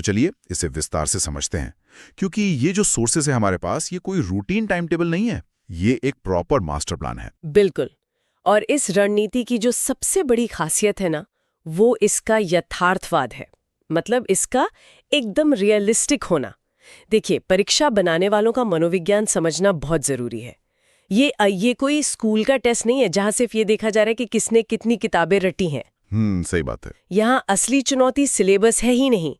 चलिए इसे विस्तार से समझते हैं, क्योंकि ये जो सोर्सेस है हमारे पास, ये कोई रूटीन टाइम टेबल नहीं है, ये एक प्रॉपर मास्टर प्लान है। बिल्कुल। और इस रणनीति की जो सबसे बड़ी खासियत है ना, वो इसका यथार्थवाद है। मतलब इसका एकदम रियलिस्टिक होना। देखिए, परीक्षा बनाने वालों का मनोविज्ञान समझना बहुत जरूरी है। ये कोई स्कूल का टेस्ट नहीं है जहां सिर्फ ये देखा जा रहा है कि किसने कितनी किताबें रटी हैं। सही बात है। यहाँ असली चुनौती सिलेबस है ही नहीं,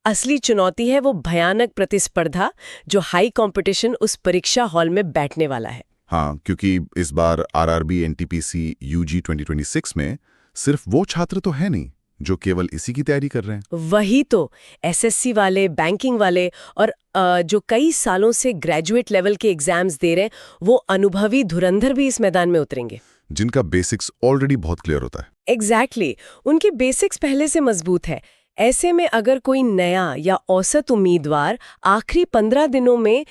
असली चुनौती है वो भयानक प्रतिस्पर्धा जो हाई कंपटीशन उस परीक्षा हॉल में बैठने वाला है। हाँ, क्योंकि इस बार आरआरबी एनटीपीसी यूजी 2026 में सिर्फ वो छात्र तो है नहीं जो केवल इसी की तैयारी कर रहे हैं। वही तो, एसएससी वाले, बैंकिंग वाले और जो कई सालों से ग्रेजुएट लेवल के एग्जाम्स दे रहे हैं, वो अनुभवी धुरंधर भी इस मैदान में उतरेंगे, जिनका बेसिक्स ऑलरेडी बहुत क्लियर होता है। एग्जैक्टली, उनके बेसिक्स पहले से मजबूत है। ऐसे में अगर कोई नया या औसत उम्मीदवार आखिरी 15 दिनों में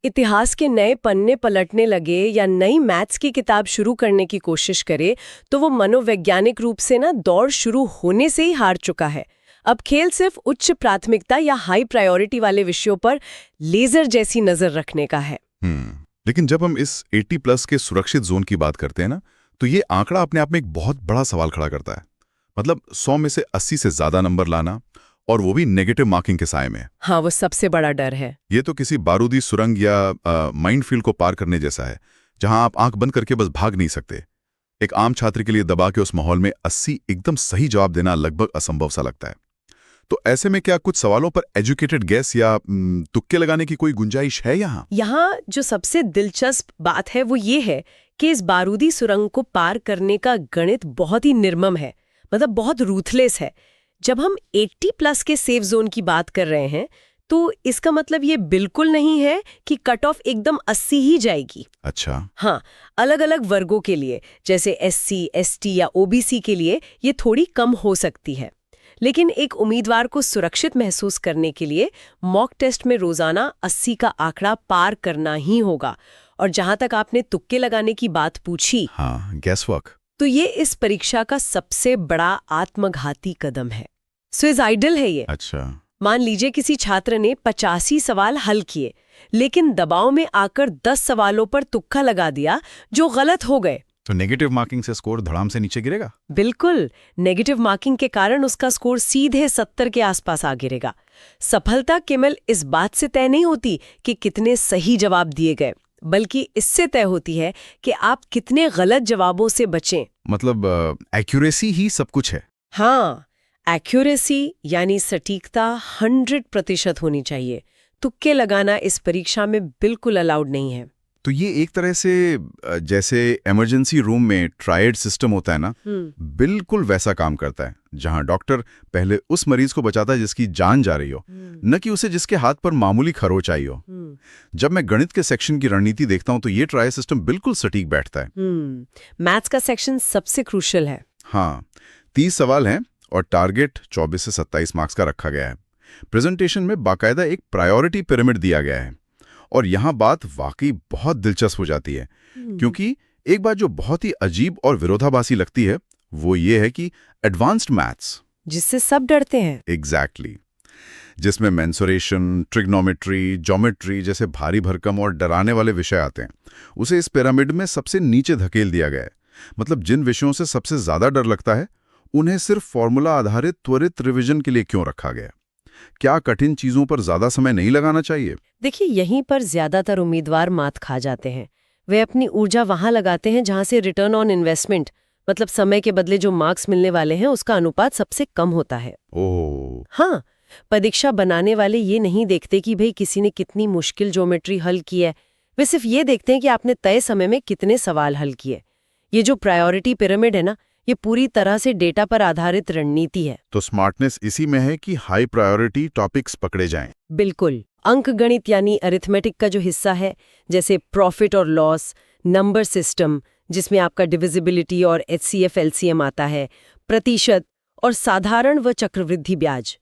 इतिहास के नए पन्ने पलटने लगे या नई मैथ्स की किताब शुरू करने की कोशिश करे, तो वो मनोवैज्ञानिक रूप से ना दौड़ शुरू होने से ही हार चुका है। अब खेल सिर्फ उच्च प्राथमिकता या हाई प्रायोरिटी वाले विषयों पर लेजर जैसी नजर रखने का है। लेकिन जब हम इस 80+ के सुरक्षित जोन की बात करते हैं ना, तो ये आंकड़ा अपने आप में एक बहुत बड़ा सवाल खड़ा करता है। मतलब 100 में से 80 से ज्यादा नंबर लाना, और वो भी नेगेटिव मार्किंग के साए में। हाँ, वो सबसे बड़ा डर है। ये तो किसी बारूदी सुरंग या माइनफील्ड को पार करने जैसा है, जहां आप आंख बंद करके बस भाग नहीं सकते। एक आम छात्र के लिए दबा के उस माहौल में 80 एकदम सही जवाब देना लगभग असंभव सा लगता है। तो ऐसे में क्या कुछ सवालों पर एजुकेटेड गेस या तुक्के लगाने की कोई गुंजाइश है यहाँ जो सबसे दिलचस्प बात है वो ये है कि इस बारूदी सुरंग को पार करने का गणित बहुत ही निर्मम है, मतलब बहुत रूथलेस है। जब हम 80+ के सेफ जोन की बात कर रहे हैं, तो इसका मतलब ये बिल्कुल नहीं है कि कट ऑफ एकदम 80 ही जाएगी। अच्छा। हाँ, अलग अलग वर्गों के लिए, जैसे एससी, एसटी या ओबीसी के लिए ये थोड़ी कम हो सकती है। लेकिन एक उम्मीदवार को सुरक्षित महसूस करने के लिए मॉक टेस्ट में रोजाना 80 का आंकड़ा पार करना ही होगा। और जहां तक आपने तुक्के लगाने की बात पूछी, हाँ, गैस वर्क, तो ये इस परीक्षा का सबसे बड़ा आत्मघाती कदम है। सुइसाइडल है ये। अच्छा। मान लीजिए किसी छात्र ने 85 सवाल हल किए, लेकिन दबाव में आकर 10 सवालों पर तुक्का लगा दिया जो गलत हो गए, तो नेगेटिव मार्किंग से स्कोर धड़ाम से नीचे गिरेगा। बिल्कुल, नेगेटिव मार्किंग के कारण उसका स्कोर सीधे 70 के आसपास आ गिरेगा। सफलता केवल इस बात से तय नहीं होती कि कितने सही जवाब दिए गए, बल्कि इससे तय होती है कि आप कितने गलत जवाबों से बचें। मतलब एक्यूरेसी ही सब कुछ है। हाँ, एक्यूरेसी यानी सटीकता 100% होनी चाहिए। तुक्के लगाना इस परीक्षा में बिल्कुल अलाउड नहीं है। तो ये एक तरह से जैसे इमरजेंसी रूम में ट्रायड सिस्टम होता है ना, बिल्कुल वैसा काम करता है, जहां डॉक्टर पहले उस मरीज को बचाता है जिसकी जान जा रही हो, न कि उसे जिसके हाथ पर मामूली खरोच आई हो। जब मैं गणित के सेक्शन की रणनीति देखता हूं तो ये ट्रायल सिस्टम बिल्कुल सटीक बैठता है। मैथ्स का सेक्शन सबसे क्रूशियल है। हाँ, 30 सवाल हैं और टारगेट 24 से 27 मार्क्स का रखा गया है। प्रेजेंटेशन में बाकायदा एक प्रायोरिटी पिरामिड दिया गया है। और यहाँ बात वाकई बहुत दिलचस्प हो जाती है, क्योंकि एक बात जो बहुत ही अजीब और विरोधाभासी लगती है वो ये है कि एडवांस्ड मैथ्स, जिससे सब डरते हैं, एग्जैक्टली, जिसमें मेंसुरेशन, ट्रिग्नोमेट्री, ज्योमेट्री जैसे भारी भरकम और डराने वाले विषय आते हैं, उसे इस पिरामिड में सबसे नीचे धकेल दिया गया है। मतलब जिन विषयों से सबसे ज्यादा डर लगता है उन्हें सिर्फ फॉर्मूला आधारित त्वरित रिवीजन के लिए क्यों रखा गया? क्या कठिन चीजों पर ज्यादा समय नहीं लगाना चाहिए? देखिए, यहीं पर ज्यादातर उम्मीदवार मात खा जाते हैं। वे अपनी ऊर्जा वहां लगाते हैं जहां से रिटर्न ऑन इन्वेस्टमेंट, मतलब समय के बदले जो मार्क्स मिलने वाले हैं, उसका अनुपात सबसे कम होता है। ओह। हाँ, परीक्षा बनाने वाले ये नहीं देखते कि भाई किसी ने कितनी मुश्किल ज्योमेट्री हल की है, वे सिर्फ ये देखते हैं कि आपने तय समय में कितने सवाल हल किए। ये जो प्रायोरिटी पिरामिड है ना, ये पूरी तरह से डेटा पर आधारित रणनीति है। तो स्मार्टनेस इसी में है कि हाई प्रायोरिटी टॉपिक्स पकड़े जाएं। बिल्कुल। अंकगणित यानी अरिथमेटिक का जो हिस्सा है, जैसे प्रॉफिट और लॉस, नंबर सिस्टम जिसमें आपका डिविजिबिलिटी और एचसीएफ एलसीएम आता है, प्रतिशत और साधारण व चक्रवृद्धि ब्याज,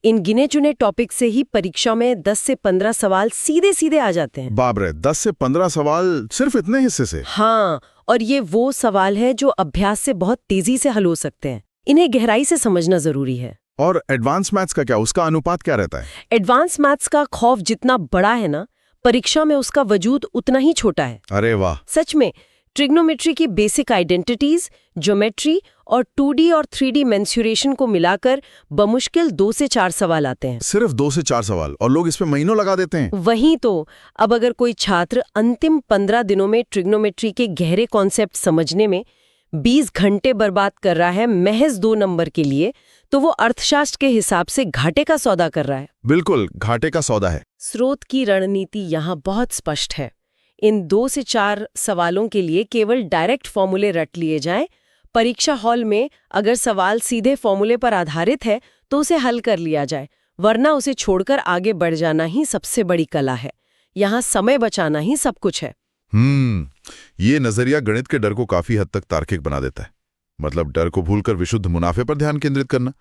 इन गिने चुने टॉपिक से ही परीक्षा में 10 से 15 सवाल सीधे सीधे आ जाते हैं। बाप रे, 10 से 15 सवाल सिर्फ इतने हिस्से से? हाँ, और ये वो सवाल है जो अभ्यास से बहुत तेजी से हल हो सकते हैं। इन्हें गहराई से समझना जरूरी है। और एडवांस मैथ्स का क्या, उसका अनुपात क्या रहता है? एडवांस मैथ्स का खौफ जितना बड़ा है ना, परीक्षा में उसका वजूद उतना ही छोटा है। अरे वाह। सच में, ट्रिग्नोमेट्री की बेसिक आइडेंटिटीज, ज्योमेट्री और 2D और 3D मेंसुरेशन को मिलाकर बमुश्किल 2 से 4 सवाल आते हैं। सिर्फ 2 से 4 सवाल, और लोग इस पे महीनों लगा देते हैं। वहीं तो, अब अगर कोई छात्र अंतिम 15 दिनों में ट्रिग्नोमेट्री के गहरे कॉन्सेप्ट समझने में 20 घंटे बर्बाद कर रहा है महज 2 नंबर के लिए, तो वो अर्थशास्त्र के हिसाब से घाटे का सौदा कर रहा है। बिल्कुल, घाटे का सौदा है। स्रोत की रणनीति यहाँ बहुत स्पष्ट है। इन 2 से 4 सवालों के लिए केवल डायरेक्ट फॉर्मूले रट लिए जाएं। परीक्षा हॉल में अगर सवाल सीधे फॉर्मूले पर आधारित है तो उसे हल कर लिया जाए, वरना उसे छोड़कर आगे बढ़ जाना ही सबसे बड़ी कला है। यहाँ समय बचाना ही सब कुछ है। ये नजरिया गणित के डर को काफी हद तक तार्किक बना देता है। मतलब डर को भूलकर विशुद्ध मुनाफे पर ध्यान केंद्रित करना।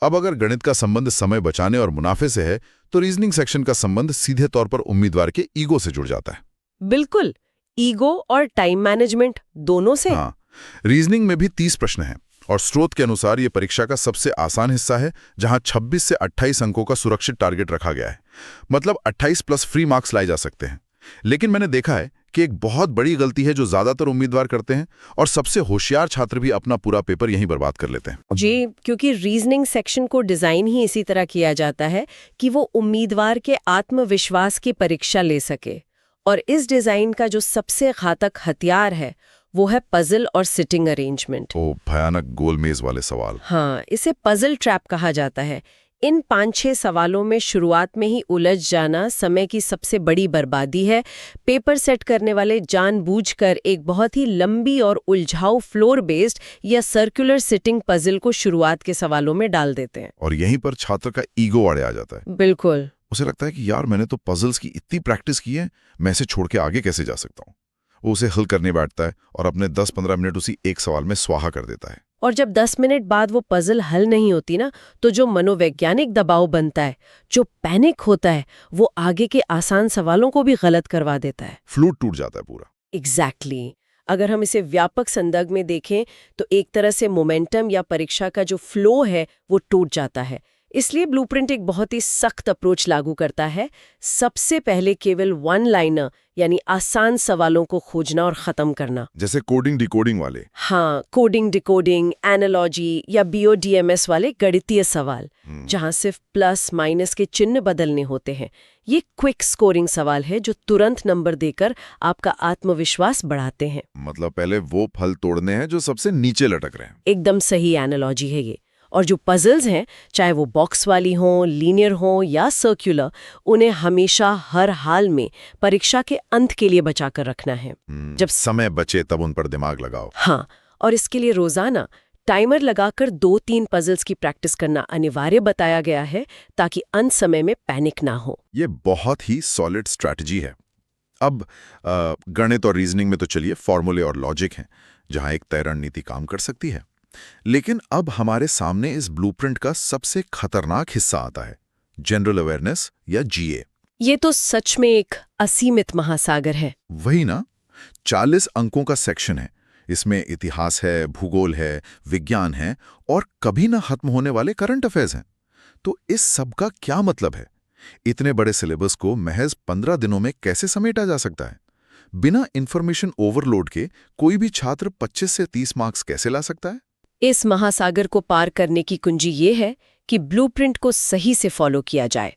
अब अगर गणित का संबंध समय बचाने और मुनाफे से है, तो रीजनिंग सेक्शन का संबंध सीधे तौर पर उम्मीदवार के ईगो से जुड़ जाता है। बिल्कुल, ईगो और टाइम मैनेजमेंट दोनों से। हाँ, रीजनिंग में भी 30 प्रश्न हैं और स्रोत के अनुसार ये परीक्षा का सबसे आसान हिस्सा है, जहां 26 से 28 अंकों का सुरक्षित टारगेट रखा गया है। मतलब 28 प्लस फ्री मार्क्स लाए जा सकते हैं। लेकिन मैंने देखा है कि एक बहुत बड़ी गलती है जो ज्यादातर उम्मीदवार करते हैं, और सबसे होशियार छात्र भी अपना पूरा पेपर यहीं बर्बाद कर लेते हैं। जी, क्योंकि रीजनिंग सेक्शन को डिजाइन ही इसी तरह किया जाता है कि वो उम्मीदवार के आत्मविश्वास की परीक्षा ले सके। और इस डिजाइन का जो सबसे घातक हथियार है वो है पजल और सिटिंग अरेंजमेंट। ओ, भयानक गोलमेज वाले सवाल। हाँ, इसे पजल ट्रैप कहा जाता है। इन 5-6 सवालों में शुरुआत में ही उलझ जाना समय की सबसे बड़ी बर्बादी है। पेपर सेट करने वाले जानबूझकर एक बहुत ही लंबी और उलझाऊ फ्लोर बेस्ड या सर्कुलर सिटिंग पजल को शुरुआत के सवालों में डाल देते हैं। और यहीं पर छात्र का ईगो अड़े आ जाता है। बिल्कुल। उसे लगता है कि यार, मैंने तो पजल्स की इतनी प्रैक्टिस की है, मैं इसे छोड़ के आगे कैसे जा सकता हूँ। वो उसे हल करने बैठता है और अपने 10-15 मिनट उसी एक सवाल में स्वाहा कर देता है। और जब 10 मिनट बाद वो पजल हल नहीं होती ना, तो जो मनोवैज्ञानिक दबाव बनता है, जो पैनिक होता है, वो आगे के आसान सवालों को भी गलत करवा देता है। फ्लूट टूट जाता है पूरा। एग्जैक्टली। अगर हम इसे व्यापक संदर्भ में देखें तो एक तरह से मोमेंटम या परीक्षा का जो फ्लो है वो टूट जाता है। इसलिए ब्लूप्रिंट एक बहुत ही सख्त अप्रोच लागू करता है। सबसे पहले केवल 1 लाइनर यानी आसान सवालों को खोजना और खत्म करना। जैसे कोडिंग डिकोडिंग वाले। हाँ, कोडिंग डिकोडिंग, एनालॉजी या BODMS वाले गणितीय सवाल, जहां सिर्फ प्लस माइनस के चिन्ह बदलने होते हैं। ये क्विक स्कोरिंग सवाल है जो तुरंत नंबर देकर आपका आत्मविश्वास बढ़ाते हैं। मतलब पहले वो फल तोड़ने हैं जो सबसे नीचे लटक रहे हैं। एकदम सही एनालॉजी है ये। और जो पजल्स हैं, चाहे वो बॉक्स वाली हों, लीनियर हों या सर्कुलर, उन्हें हमेशा हर हाल में परीक्षा के अंत के लिए बचा कर रखना है। जब समय बचे तब उन पर दिमाग लगाओ। हाँ, और इसके लिए रोजाना टाइमर लगाकर 2-3 पजल्स की प्रैक्टिस करना अनिवार्य बताया गया है, ताकि अंत समय में पैनिक ना हो। ये बहुत ही सॉलिड स्ट्रैटेजी है। अब गणित और रीजनिंग में तो चलिए फॉर्मूले और लॉजिक हैं, जहां एक तय रणनीति काम कर सकती है। लेकिन अब हमारे सामने इस ब्लूप्रिंट का सबसे खतरनाक हिस्सा आता है, जनरल अवेयरनेस या GA। ये तो सच में एक असीमित महासागर है। वही ना, 40 अंकों का सेक्शन है। इसमें इतिहास है, भूगोल है, विज्ञान है और कभी ना खत्म होने वाले करंट अफेयर्स हैं। तो इस सब का क्या मतलब है? इतने बड़े सिलेबस को महज 15 दिनों में कैसे समेटा जा सकता है? बिना इंफॉर्मेशन ओवरलोड के कोई भी छात्र 25 से 30 मार्क्स कैसे ला सकता है? इस महासागर को पार करने की कुंजी ये है कि ब्लूप्रिंट को सही से फॉलो किया जाए।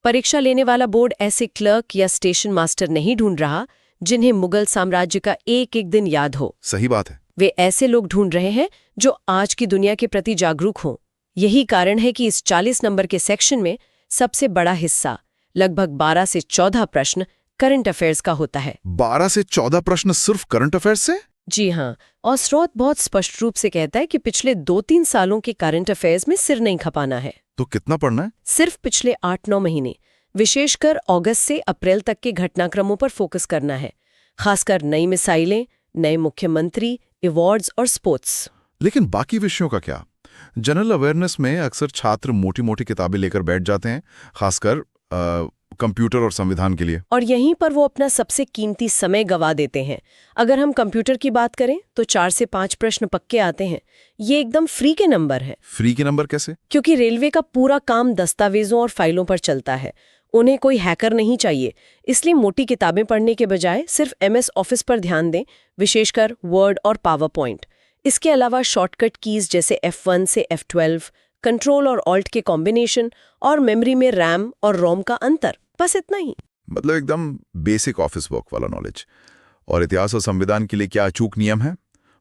परीक्षा लेने वाला बोर्ड ऐसे क्लर्क या स्टेशन मास्टर नहीं ढूंढ रहा जिन्हें मुगल साम्राज्य का एक एक दिन याद हो। सही बात है। वे ऐसे लोग ढूंढ रहे हैं जो आज की दुनिया के प्रति जागरूक हों। यही कारण है कि इस 40 नंबर के सेक्शन में सबसे बड़ा हिस्सा, लगभग 12 से 14 प्रश्न करंट अफेयर्स का होता है। 12 से 14 प्रश्न सिर्फ करंट अफेयर्स से? जी हाँ, और स्रोत बहुत स्पष्ट रूप से कहता है कि पिछले 2-3 सालों के करंट अफेयर्स में सिर नहीं खपाना है। तो कितना पढ़ना है? सिर्फ पिछले 8-9 महीने, विशेषकर अगस्त से अप्रैल तक के घटनाक्रमों पर फोकस करना है, खासकर नई मिसाइलें, नए मुख्यमंत्री, अवार्ड्स और स्पोर्ट्स। लेकिन बाकी विषयों का क्या? जनरल अवेयरनेस में अक्सर छात्र मोटी मोटी किताबें लेकर बैठ जाते हैं, खासकर कंप्यूटर और संविधान के लिए। और यहीं पर वो अपना सबसे कीमती समय गवा देते हैं। अगर हम कंप्यूटर की बात करें तो 4 से 5 प्रश्न पक्के आते हैं। ये एकदम फ्री के नंबर है। फ्री के नंबर कैसे? क्योंकि रेलवे का पूरा काम दस्तावेजों और फाइलों पर चलता है। उन्हें कोई हैकर नहीं चाहिए, इसलिए मोटी किताबें पढ़ने के बजाय सिर्फ MS ऑफिस पर ध्यान दें, विशेषकर वर्ड और पावर पॉइंट। इसके अलावा शॉर्टकट कीज जैसे F1 से F12, कंट्रोल और ऑल्ट के कॉम्बिनेशन और मेमोरी में रैम और रोम का अंतर, बस इतना ही। मतलब एकदम बेसिक ऑफिस वर्क वाला नॉलेज। और इतिहास और संविधान के लिए क्या अचूक नियम है?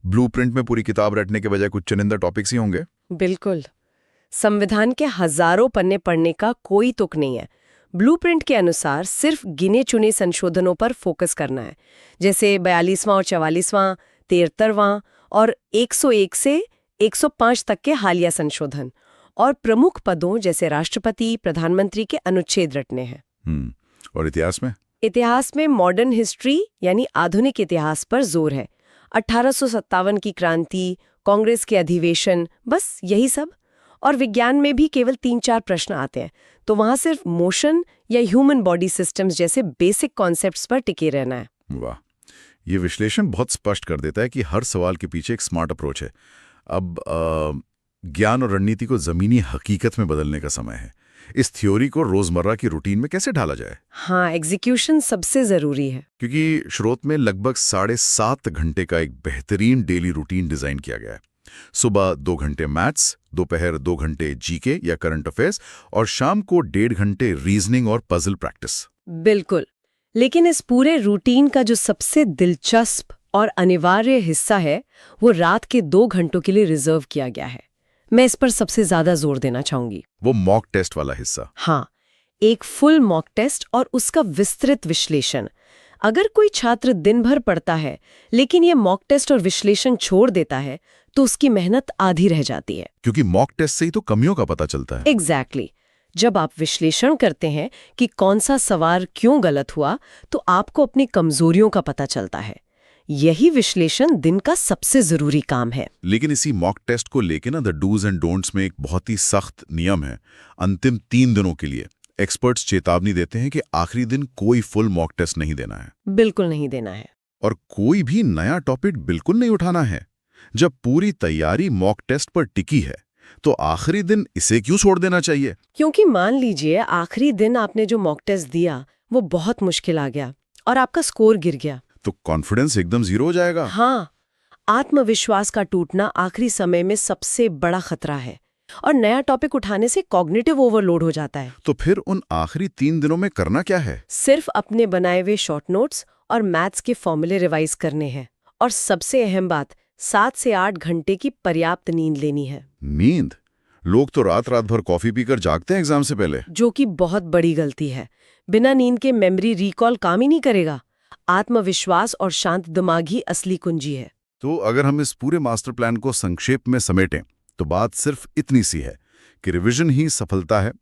ब्लूप्रिंट में पूरी किताब रटने के बजाय कुछ चुनिंदा टॉपिक्स ही होंगे। बिल्कुल। संविधान के हजारों पन्ने पढ़ने का कोई तुक नहीं है। ब्लूप्रिंट के अनुसार सिर्फ गिने चुने संशोधनों पर फोकस करना है, जैसे 42वां और 44वां, 73वां और 101 से 105 तक के हालिया संशोधन, और प्रमुख पदों जैसे राष्ट्रपति, प्रधानमंत्री के अनुच्छेद रटने हैं। और इतिहास में? इतिहास में मॉडर्न हिस्ट्री यानी आधुनिक इतिहास पर जोर है। 1857 की क्रांति, कांग्रेस के अधिवेशन, बस यही सब। और विज्ञान में भी केवल 3-4 प्रश्न आते हैं, तो वहां सिर्फ मोशन या ह्यूमन बॉडी सिस्टम्स जैसे बेसिक कॉन्सेप्ट्स पर टिके रहना है। वाह, ये विश्लेषण बहुत स्पष्ट कर देता है कि हर सवाल के पीछे एक स्मार्ट अप्रोच है। अब ज्ञान और रणनीति को जमीनी हकीकत में बदलने का समय है। इस थ्योरी को रोजमर्रा की रूटीन में कैसे ढाला जाए? हाँ, एग्जीक्यूशन सबसे जरूरी है। क्योंकि स्रोत में लगभग 7.5 घंटे का एक बेहतरीन डेली रूटीन डिजाइन किया गया है। सुबह 2 घंटे मैथ्स, दोपहर 2 घंटे जीके या करंट अफेयर्स, और शाम को 1.5 घंटे रीजनिंग और पजल प्रैक्टिस। बिल्कुल। लेकिन इस पूरे रूटीन का जो सबसे दिलचस्प और अनिवार्य हिस्सा है, वो रात के 2 घंटों के लिए रिजर्व किया गया है। मैं इस पर सबसे ज्यादा जोर देना चाहूंगी। वो मॉक टेस्ट वाला हिस्सा। हाँ, एक फुल मॉक टेस्ट और उसका विस्तृत विश्लेषण। अगर कोई छात्र दिन भर पढ़ता है लेकिन ये मॉक टेस्ट और विश्लेषण छोड़ देता है, तो उसकी मेहनत आधी रह जाती है। क्योंकि मॉक टेस्ट से ही तो कमियों का पता चलता है। एग्जैक्टली। जब आप विश्लेषण करते हैं कि कौन सा सवाल क्यों गलत हुआ, तो आपको अपनी कमजोरियों का पता चलता है। यही विश्लेषण दिन का सबसे जरूरी काम है। लेकिन इसी मॉक टेस्ट को लेके ना द डूज एंड डोंट्स में एक बहुत ही सख्त नियम है। अंतिम 3 दिनों के लिए एक्सपर्ट्स चेतावनी देते हैं कि आखिरी दिन कोई फुल मॉक टेस्ट नहीं देना है। बिल्कुल नहीं देना है। और कोई भी नया टॉपिक बिल्कुल नहीं उठाना है। जब पूरी तैयारी मॉक टेस्ट पर टिकी है, तो आखिरी दिन इसे क्यों छोड़ देना चाहिए? क्योंकि मान लीजिए आखिरी दिन आपने जो मॉक टेस्ट दिया वो बहुत मुश्किल आ गया और आपका स्कोर गिर गया, तो कॉन्फिडेंस एकदम जीरो हो जाएगा। हाँ, आत्मविश्वास का टूटना आखिरी समय में सबसे बड़ा खतरा है, और नया टॉपिक उठाने से कॉग्निटिव ओवरलोड हो जाता है। तो फिर उन आखिरी 3 दिनों में करना क्या है? सिर्फ अपने बनाए हुए शॉर्ट नोट्स और मैथ्स के फॉर्मूले रिवाइज करने हैं, और सबसे अहम बात, 7 से 8 घंटे की पर्याप्त नींद लेनी है। नींद? लोग तो रात भर कॉफी पीकर जागते हैं एग्जाम से पहले। जो कि बहुत बड़ी गलती है। बिना नींद के मेमोरी रिकॉल काम ही नहीं करेगा। आत्मविश्वास और शांत दिमाग ही असली कुंजी है। तो अगर हम इस पूरे मास्टर प्लान को संक्षेप में समेटें, तो बात सिर्फ इतनी सी है कि रिवीजन ही सफलता है,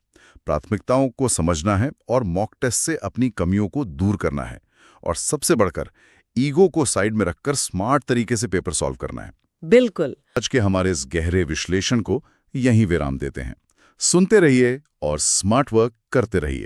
प्राथमिकताओं को समझना है और मॉक टेस्ट से अपनी कमियों को दूर करना है, और सबसे बढ़कर ईगो को साइड में रखकर स्मार्ट तरीके से पेपर सॉल्व करना है। बिल्कुल। आज के हमारे इस गहरे विश्लेषण को यहीं विराम देते हैं। सुनते रहिए और स्मार्ट वर्क करते रहिए।